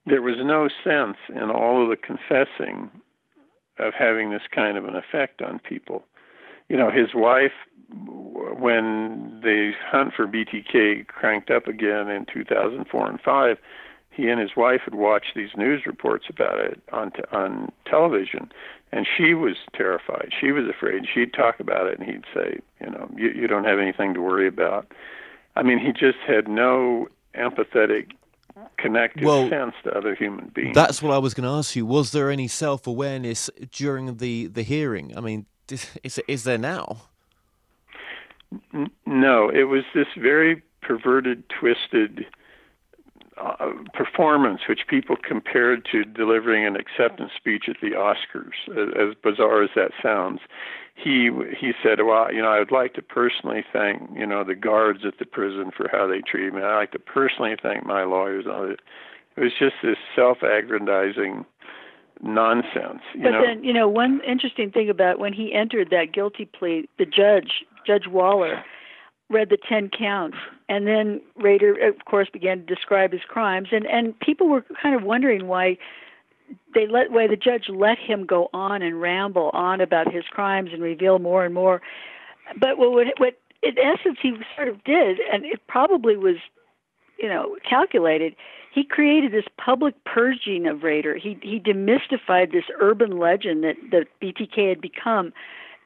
There was no sense in all of the confessing of having this kind of an effect on people. His wife, when the hunt for BTK cranked up again in 2004 and 5, he and his wife had watched these news reports about it on television, and she was terrified. She was afraid. She'd talk about it, and he'd say, you don't have anything to worry about. I mean, he just had no empathetic, connective sense to other human beings. That's what I was going to ask you. Was there any self-awareness during the hearing? I mean, is there now? No, it was this very perverted, twisted performance, which people compared to delivering an acceptance speech at the Oscars, as bizarre as that sounds. He said, well, I would like to personally thank, the guards at the prison for how they treated me. I'd like to personally thank my lawyers. It was just this self-aggrandizing nonsense. But then, one interesting thing about when he entered that guilty plea, the Judge Waller, read the 10 counts, and then Rader, of course, began to describe his crimes, and people were kind of wondering why the judge let him go on and ramble on about his crimes and reveal more and more. But what in essence he sort of did, and it probably was, calculated, he created this public purging of Rader. He demystified this urban legend that BTK had become.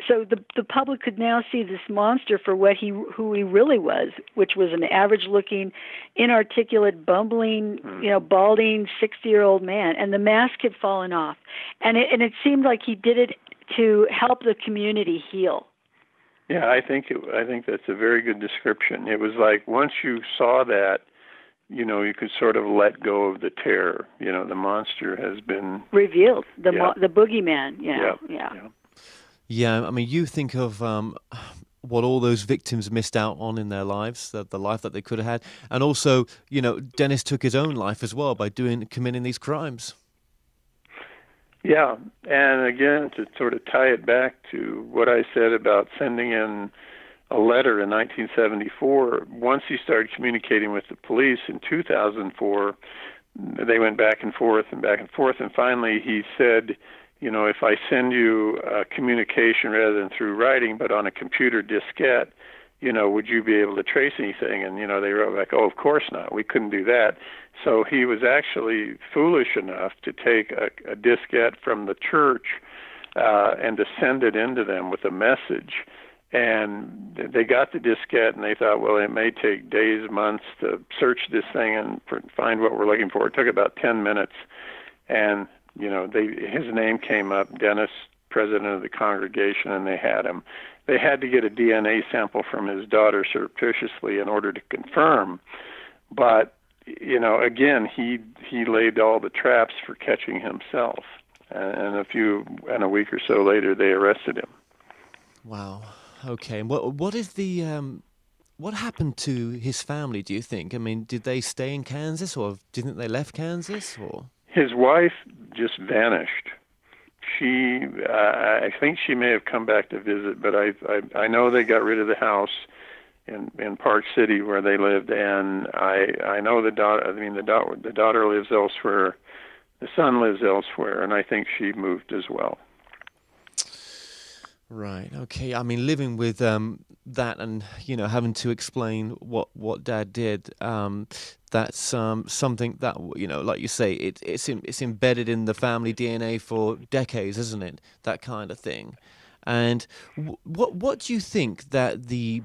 So the public could now see this monster for who he really was, which was an average-looking, inarticulate, bumbling, balding 60-year-old man, and the mask had fallen off, and it seemed like he did it to help the community heal. Yeah, I think that's a very good description. It was like once you saw that, you could sort of let go of the terror. The monster has been revealed. The boogeyman. Yeah. Yeah, I mean, you think of what all those victims missed out on in their lives, the life that they could have had, and also, Dennis took his own life as well by committing these crimes. Yeah, and again, to sort of tie it back to what I said about sending in a letter in 1974, once he started communicating with the police in 2004, they went back and forth, and finally he said, if I send you a communication rather than through writing, but on a computer diskette, would you be able to trace anything? And, they wrote back, oh, of course not. We couldn't do that. So he was actually foolish enough to take a diskette from the church and to send it into them with a message. And they got the diskette, and they thought, well, it may take days, months to search this thing and find what we're looking for. It took about 10 minutes, and his name came up, Dennis, president of the congregation, and they had him. They had to get a DNA sample from his daughter surreptitiously in order to confirm. But, again, he laid all the traps for catching himself. And a week or so later, they arrested him. Wow. Okay. And what happened to his family, do you think? I mean, did they stay in Kansas, or didn't they left Kansas, or? His wife just vanished. I think she may have come back to visit, but I know they got rid of the house in Park City where they lived, and I know the daughter lives elsewhere, the son lives elsewhere, and I think she moved as well. Right. Okay. I mean, living with that, and having to explain what Dad did, that's something that like you say, it's embedded in the family DNA for decades, isn't it? That kind of thing. And what do you think that the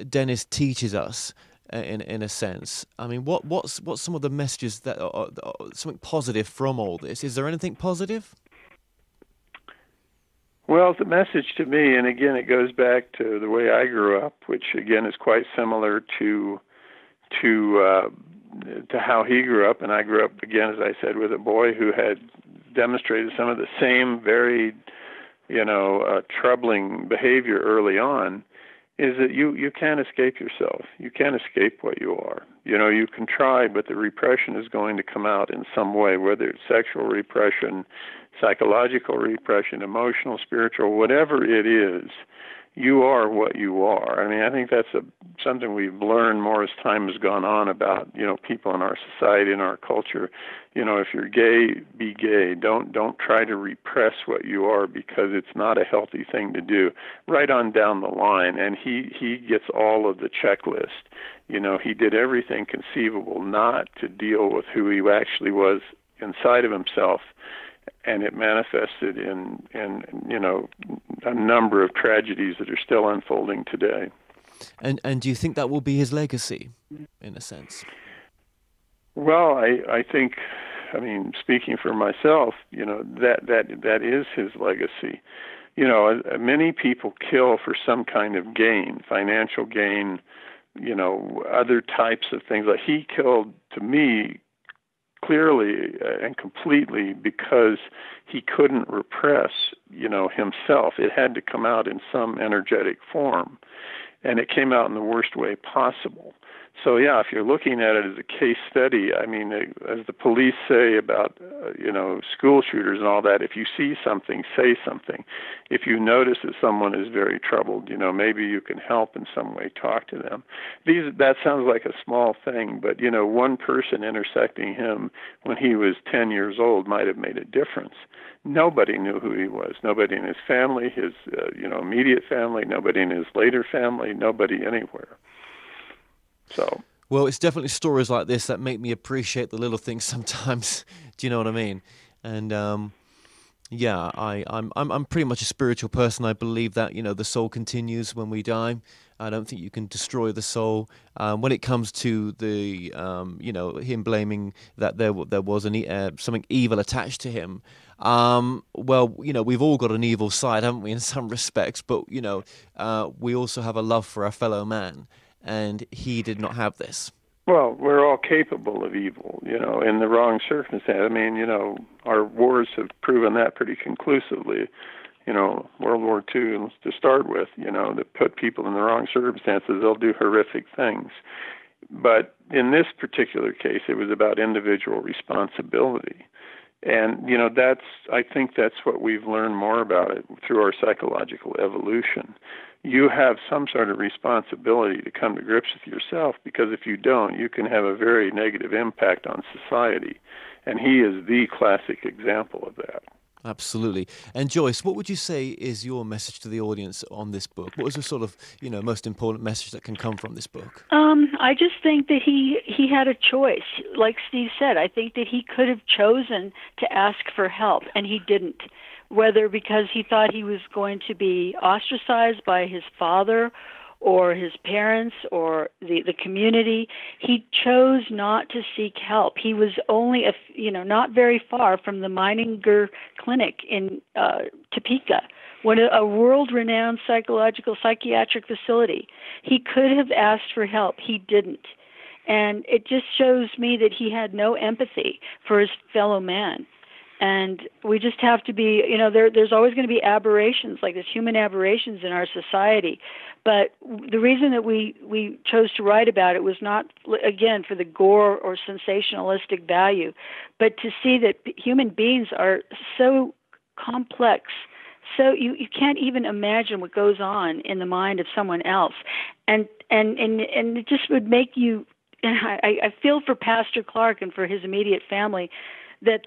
Dennis teaches us in a sense? I mean, what's some of the messages that are something positive from all this? Is there anything positive? Well, the message to me, and again, it goes back to the way I grew up, which again is quite similar to how he grew up. And I grew up, again, as I said, with a boy who had demonstrated some of the same very, troubling behavior early on. Is that you can't escape yourself. You can't escape what you are. You can try, but the repression is going to come out in some way, whether it's sexual repression, psychological repression, emotional, spiritual, whatever it is. You are what you are. I mean, I think that's something we've learned more as time has gone on about, people in our society, in our culture. If you're gay, be gay. Don't try to repress what you are, because it's not a healthy thing to do. Right on down the line, and he gets all of the checklist. He did everything conceivable not to deal with who he actually was inside of himself. And it manifested in a number of tragedies that are still unfolding today. And do you think that will be his legacy, in a sense? Well, I think, speaking for myself, that is his legacy. Many people kill for some kind of gain, financial gain, other types of things. Like he killed, to me, clearly and completely because he couldn't repress, himself. It had to come out in some energetic form, and it came out in the worst way possible. So yeah, if you're looking at it as a case study, I mean, as the police say about school shooters and all that, if you see something, say something. If you notice that someone is very troubled, maybe you can help in some way, talk to them. That sounds like a small thing, but one person intersecting him when he was 10 years old might have made a difference. Nobody knew who he was. Nobody in his family, his immediate family, nobody in his later family, nobody anywhere. So, well, it's definitely stories like this that make me appreciate the little things sometimes. Do you know what I mean? And yeah, I'm pretty much a spiritual person. I believe that the soul continues when we die. I don't think you can destroy the soul. When it comes to the him blaming that there was something evil attached to him. Well, we've all got an evil side, haven't we, in some respects? But we also have a love for our fellow man. And he did not have this. Well, we're all capable of evil, in the wrong circumstance. I mean, our wars have proven that pretty conclusively. World War II, to start with, that put people in the wrong circumstances, they'll do horrific things. But in this particular case, it was about individual responsibility. And, I think that's what we've learned more about it through our psychological evolution. You have some sort of responsibility to come to grips with yourself, because if you don't, you can have a very negative impact on society. And he is the classic example of that. Absolutely. And Joyce, what would you say is your message to the audience on this book? What is the sort of, most important message that can come from this book? I just think that he had a choice. Like Steve said, I think that he could have chosen to ask for help, and he didn't. Whether because he thought he was going to be ostracized by his father or his parents or the community, he chose not to seek help. He was only not very far from the Meininger Clinic in Topeka, a world-renowned psychiatric facility. He could have asked for help. He didn't. And it just shows me that he had no empathy for his fellow man. And we just have to be, there's always going to be aberrations, like there's human aberrations in our society. But the reason that we chose to write about it was not, again, for the gore or sensationalistic value, but to see that human beings are so complex. So you can't even imagine what goes on in the mind of someone else. And it just would make you, I feel for Pastor Clark and for his immediate family, that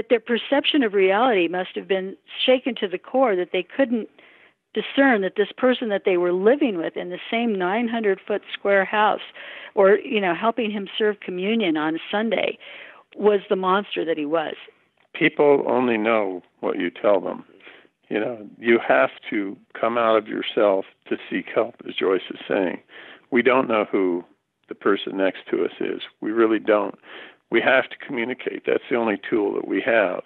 their perception of reality must have been shaken to the core, that they couldn't discern that this person that they were living with in the same 900-foot square house, or helping him serve communion on Sunday, was the monster that he was. People only know what you tell them. You have to come out of yourself to seek help, as Joyce is saying. We don't know who the person next to us is. We really don't. We have to communicate. That's the only tool that we have.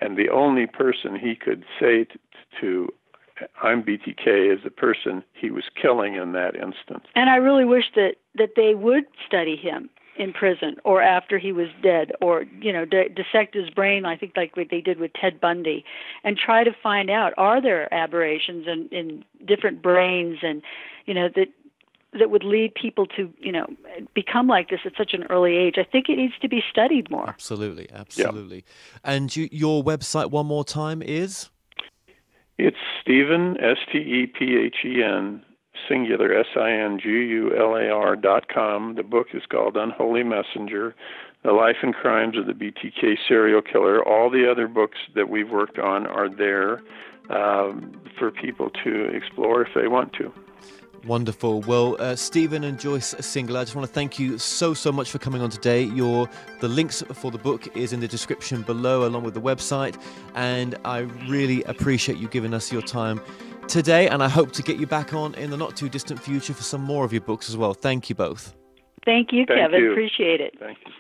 And the only person he could say to I'm BTK, is the person he was killing in that instance. And I really wish that they would study him in prison or after he was dead, or dissect his brain, I think like what they did with Ted Bundy, and try to find out, are there aberrations in different brains, and that would lead people to, become like this at such an early age. I think it needs to be studied more. Absolutely. Yeah. And your website, one more time, is? It's Stephen, Stephen, singular, SINGULAR.com. The book is called Unholy Messenger, The Life and Crimes of the BTK Serial Killer. All the other books that we've worked on are there for people to explore if they want to. Wonderful. Well, Stephen and Joyce Singular, I just want to thank you so much for coming on today. The links for the book is in the description below, along with the website, and I really appreciate you giving us your time today, and I hope to get you back on in the not too distant future for some more of your books as well. Thank you both. Thank you, Kevin. Appreciate it. Thank you.